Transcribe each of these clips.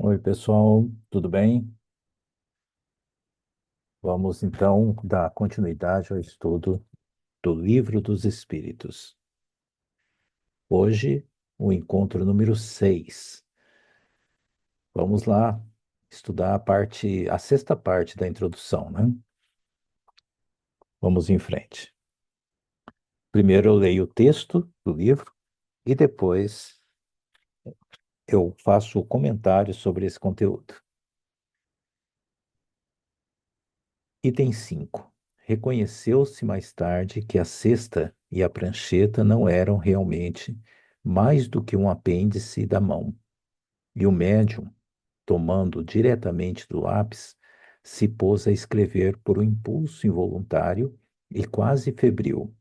Oi, pessoal, tudo bem? Vamos então dar continuidade ao estudo do Livro dos Espíritos. Hoje, o encontro número 6. Vamos lá estudar a sexta parte da introdução, né? Vamos em frente. Primeiro eu leio o texto do livro e depois eu faço o comentário sobre esse conteúdo. Item 5. Reconheceu-se mais tarde que a cesta e a prancheta não eram realmente mais do que um apêndice da mão, e o médium, tomando diretamente do lápis, se pôs a escrever por um impulso involuntário e quase febril.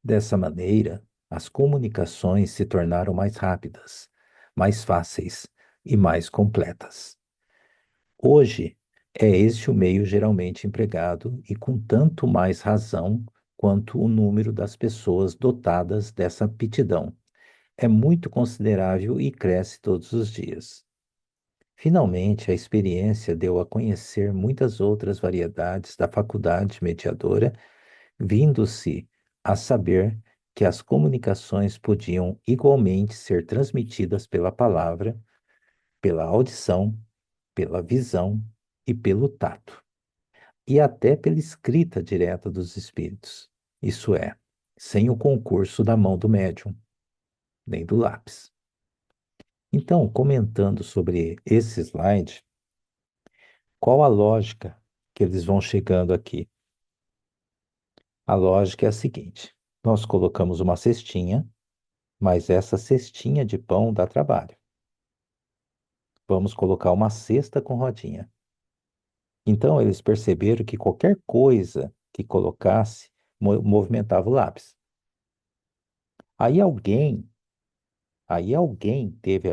Dessa maneira, as comunicações se tornaram mais rápidas, mais fáceis e mais completas. Hoje, é este o meio geralmente empregado e com tanto mais razão quanto o número das pessoas dotadas dessa aptidão é muito considerável e cresce todos os dias. Finalmente, a experiência deu a conhecer muitas outras variedades da faculdade mediadora, vindo-se a saber que as comunicações podiam igualmente ser transmitidas pela palavra, pela audição, pela visão e pelo tato, e até pela escrita direta dos espíritos, isso é, sem o concurso da mão do médium, nem do lápis. Então, comentando sobre esse slide, qual a lógica que eles vão chegando aqui? A lógica é a seguinte: nós colocamos uma cestinha, mas essa cestinha de pão dá trabalho. Vamos colocar uma cesta com rodinha. Então, eles perceberam que qualquer coisa que colocasse movimentava o lápis. Aí alguém, aí alguém teve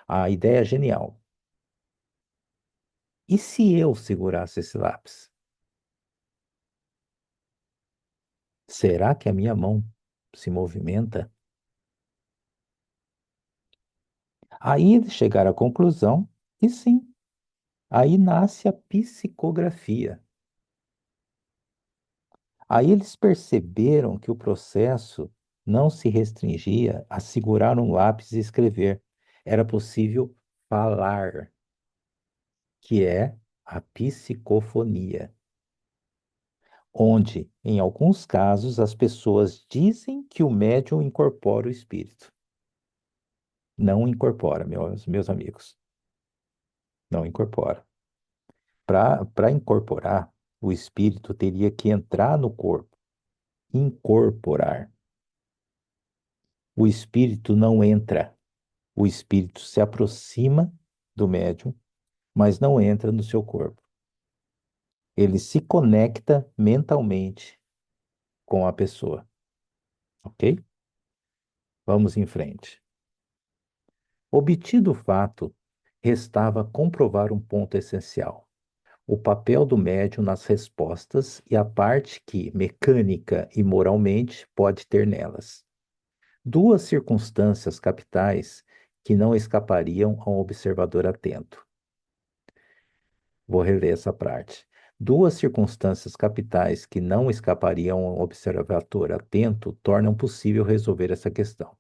a ideia genial. E se eu segurasse esse lápis? Será que a minha mão se movimenta? Aí eles chegaram à conclusão que sim. Aí nasce a psicografia. Aí eles perceberam que o processo não se restringia a segurar um lápis e escrever. Era possível falar, que é a psicofonia, onde, em alguns casos, as pessoas dizem que o médium incorpora o espírito. Não incorpora, meus amigos, não incorpora. Para incorporar, o espírito teria que entrar no corpo, incorporar. O espírito não entra, o espírito se aproxima do médium, mas não entra no seu corpo. Ele se conecta mentalmente com a pessoa, ok? Vamos em frente. Obtido o fato, restava comprovar um ponto essencial: o papel do médium nas respostas e a parte que, mecânica e moralmente, pode ter nelas. Duas circunstâncias capitais que não escapariam a um observador atento. Vou reler essa parte. Duas circunstâncias capitais que não escapariam a um observador atento tornam possível resolver essa questão.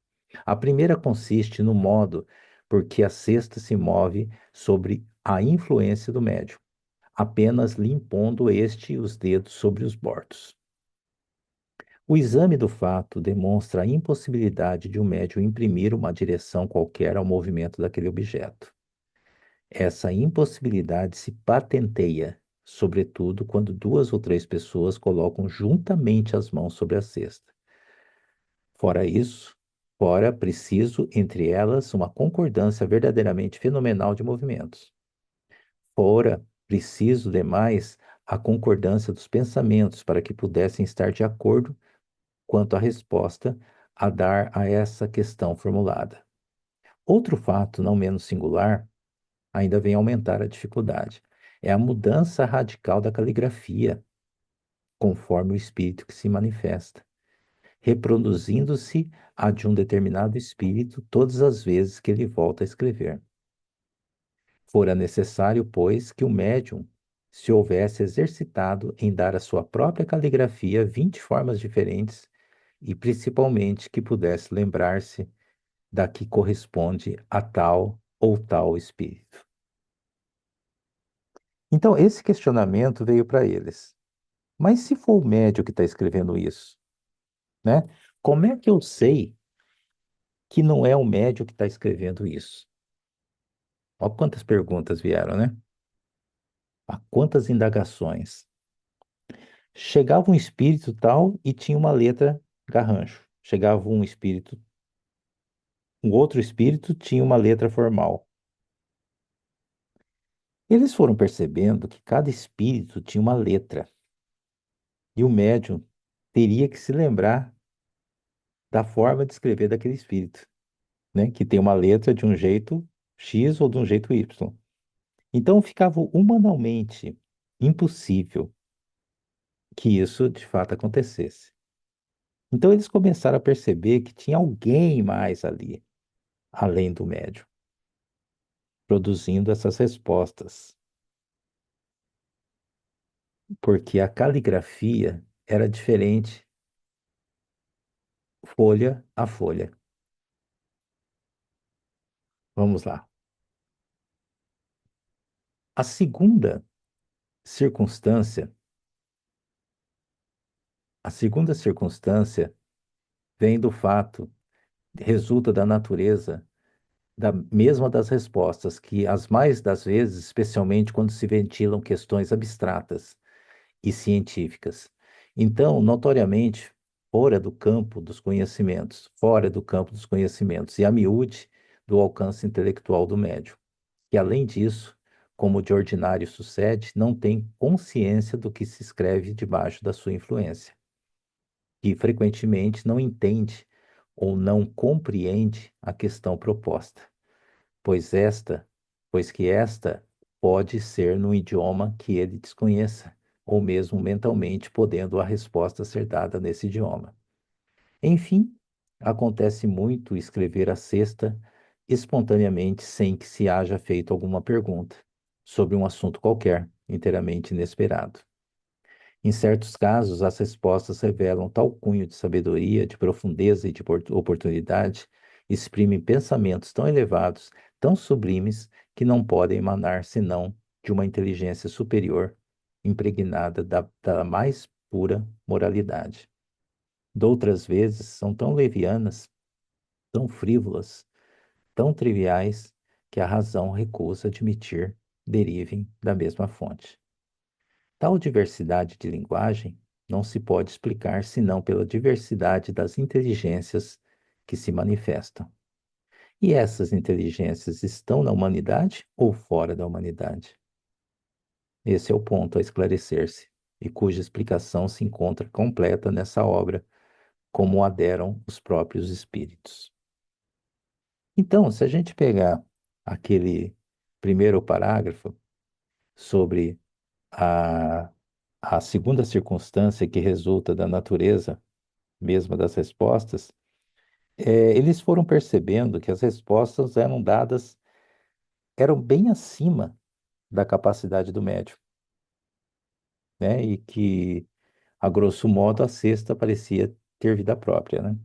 A primeira consiste no modo por que a cesta se move sobre a influência do médium, apenas lhe impondo este os dedos sobre os bordos. O exame do fato demonstra a impossibilidade de um médium imprimir uma direção qualquer ao movimento daquele objeto. Essa impossibilidade se patenteia, sobretudo quando duas ou três pessoas colocam juntamente as mãos sobre a cesta. Fora isso, fora preciso entre elas uma concordância verdadeiramente fenomenal de movimentos. Fora preciso, demais, a concordância dos pensamentos para que pudessem estar de acordo quanto à resposta a dar a essa questão formulada. Outro fato, não menos singular, ainda vem aumentar a dificuldade. É a mudança radical da caligrafia, conforme o espírito que se manifesta, reproduzindo-se a de um determinado espírito todas as vezes que ele volta a escrever. Fora necessário, pois, que o médium se houvesse exercitado em dar à sua própria caligrafia 20 formas diferentes e, principalmente, que pudesse lembrar-se da que corresponde a tal ou tal espírito. Então, esse questionamento veio para eles. Mas se for o médium que está escrevendo isso, né? Como é que eu sei que não é o médium que está escrevendo isso? Olha quantas perguntas vieram, né? Há quantas indagações. Chegava um espírito tal e tinha uma letra garrancho. Chegava um espírito, um outro espírito tinha uma letra formal. Eles foram percebendo que cada espírito tinha uma letra e o médium teria que se lembrar da forma de escrever daquele espírito, né? Que tem uma letra de um jeito X ou de um jeito Y. Então ficava humanamente impossível que isso de fato acontecesse. Então eles começaram a perceber que tinha alguém mais ali, além do médium, produzindo essas respostas, porque a caligrafia era diferente folha a folha. Vamos lá. A segunda circunstância, a segunda circunstância vem do fato, resulta da natureza da mesma das respostas, que as mais das vezes, especialmente quando se ventilam questões abstratas e científicas. Então, notoriamente, fora do campo dos conhecimentos, e a miúde do alcance intelectual do médium, que além disso, como de ordinário sucede, não tem consciência do que se escreve debaixo da sua influência, e frequentemente não entende ou não compreende a questão proposta, pois esta, pois que esta pode ser no idioma que ele desconheça, ou mesmo mentalmente podendo a resposta ser dada nesse idioma. Enfim, acontece muito escrever a cesta espontaneamente sem que se haja feito alguma pergunta sobre um assunto qualquer, inteiramente inesperado. Em certos casos, as respostas revelam tal cunho de sabedoria, de profundeza e de oportunidade, exprimem pensamentos tão elevados, tão sublimes, que não podem emanar senão de uma inteligência superior, impregnada da mais pura moralidade. Doutras vezes, são tão levianas, tão frívolas, tão triviais, que a razão recusa admitir derivem da mesma fonte. Tal diversidade de linguagem não se pode explicar senão pela diversidade das inteligências que se manifestam. E essas inteligências estão na humanidade ou fora da humanidade? Esse é o ponto a esclarecer-se, e cuja explicação se encontra completa nessa obra, como a deram os próprios espíritos. Então, se a gente pegar aquele primeiro parágrafo sobre a, a segunda circunstância que resulta da natureza mesma das respostas, eles foram percebendo que as respostas eram dadas, eram bem acima da capacidade do médium, né? E que, a grosso modo, a sexta parecia ter vida própria, né?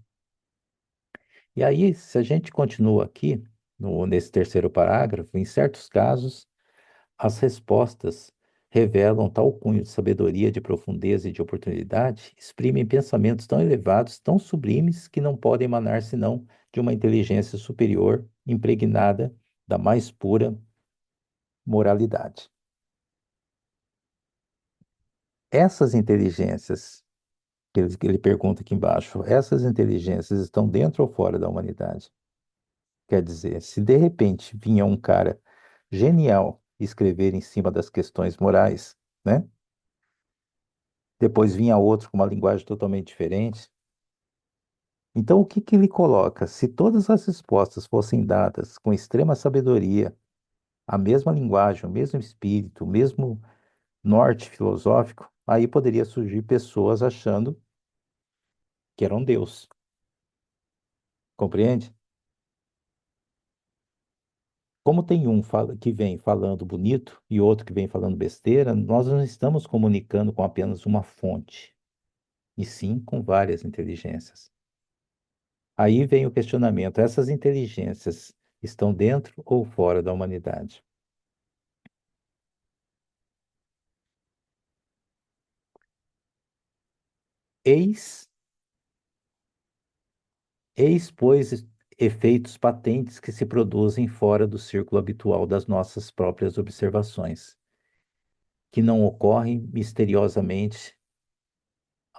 E aí, se a gente continua aqui, nesse terceiro parágrafo, em certos casos, as respostas revelam tal cunho de sabedoria, de profundeza e de oportunidade, exprimem pensamentos tão elevados, tão sublimes, que não podem emanar senão de uma inteligência superior, impregnada da mais pura moralidade. Essas inteligências, que ele pergunta aqui embaixo, essas inteligências estão dentro ou fora da humanidade? Quer dizer, se de repente vinha um cara genial escrever em cima das questões morais, né? Depois vinha outro com uma linguagem totalmente diferente. Então, o que que ele coloca? Se todas as respostas fossem dadas com extrema sabedoria, a mesma linguagem, o mesmo espírito, o mesmo norte filosófico, aí poderia surgir pessoas achando que eram Deus. Compreende? Como tem um que vem falando bonito e outro que vem falando besteira, nós não estamos comunicando com apenas uma fonte, e sim com várias inteligências. Aí vem o questionamento: essas inteligências estão dentro ou fora da humanidade? Eis, eis, pois, efeitos patentes que se produzem fora do círculo habitual das nossas próprias observações, que não ocorrem misteriosamente,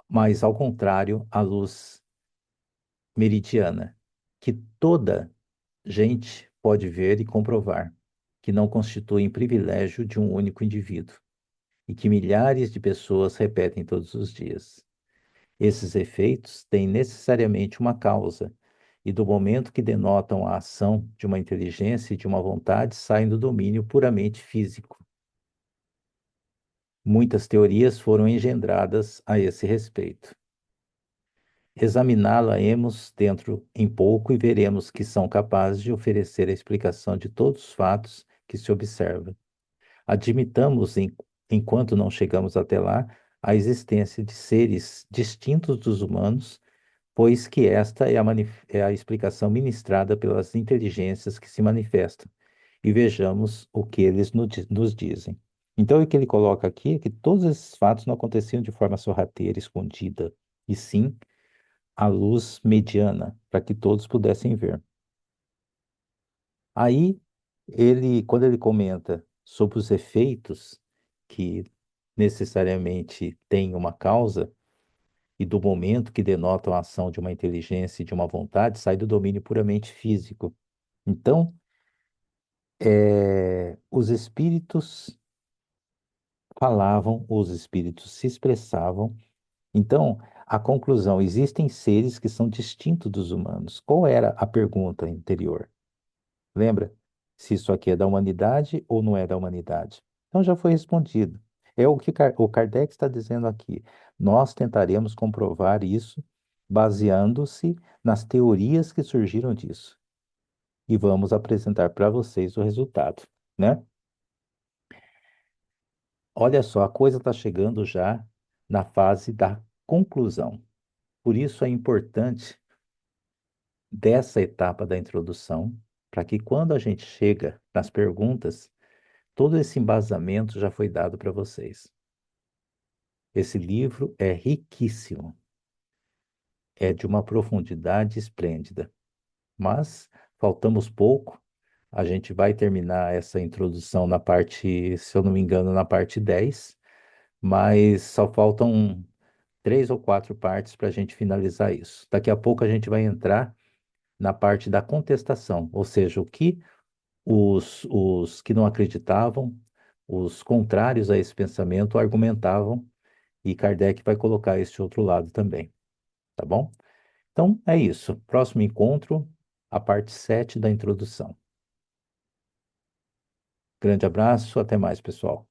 mas, ao contrário, à luz meridiana, que toda gente pode ver e comprovar, que não constituem privilégio de um único indivíduo, e que milhares de pessoas repetem todos os dias. Esses efeitos têm necessariamente uma causa, e do momento que denotam a ação de uma inteligência e de uma vontade, saem do domínio puramente físico. Muitas teorias foram engendradas a esse respeito. Examiná-la-emos dentro em pouco e veremos que são capazes de oferecer a explicação de todos os fatos que se observam. Admitamos, enquanto não chegamos até lá, a existência de seres distintos dos humanos, pois que esta é é a explicação ministrada pelas inteligências que se manifestam, e vejamos o que eles nos dizem. Então, o que ele coloca aqui é que todos esses fatos não aconteciam de forma sorrateira, escondida, e sim à luz mediana, para que todos pudessem ver. Aí, quando ele comenta sobre os efeitos que necessariamente têm uma causa e do momento que denotam a ação de uma inteligência e de uma vontade, sai do domínio puramente físico. Então, os espíritos falavam, os espíritos se expressavam. Então, a conclusão, existem seres que são distintos dos humanos. Qual era a pergunta anterior? Lembra? Se isso aqui é da humanidade ou não é da humanidade. Então já foi respondido. É o que o Kardec está dizendo aqui. Nós tentaremos comprovar isso baseando-se nas teorias que surgiram disso. E vamos apresentar para vocês o resultado, né? Olha só, a coisa está chegando já na fase da conclusão. Por isso é importante dessa etapa da introdução, para que quando a gente chega nas perguntas, todo esse embasamento já foi dado para vocês. Esse livro é riquíssimo, é de uma profundidade esplêndida, mas faltamos pouco. A gente vai terminar essa introdução na parte, se eu não me engano, na parte 10, mas só faltam 3 ou 4 partes para a gente finalizar isso. Daqui a pouco a gente vai entrar na parte da contestação, ou seja, o que os que não acreditavam, os contrários a esse pensamento, argumentavam, e Kardec vai colocar esse outro lado também, tá bom? Então, é isso. Próximo encontro, a parte 7 da introdução. Grande abraço, até mais, pessoal.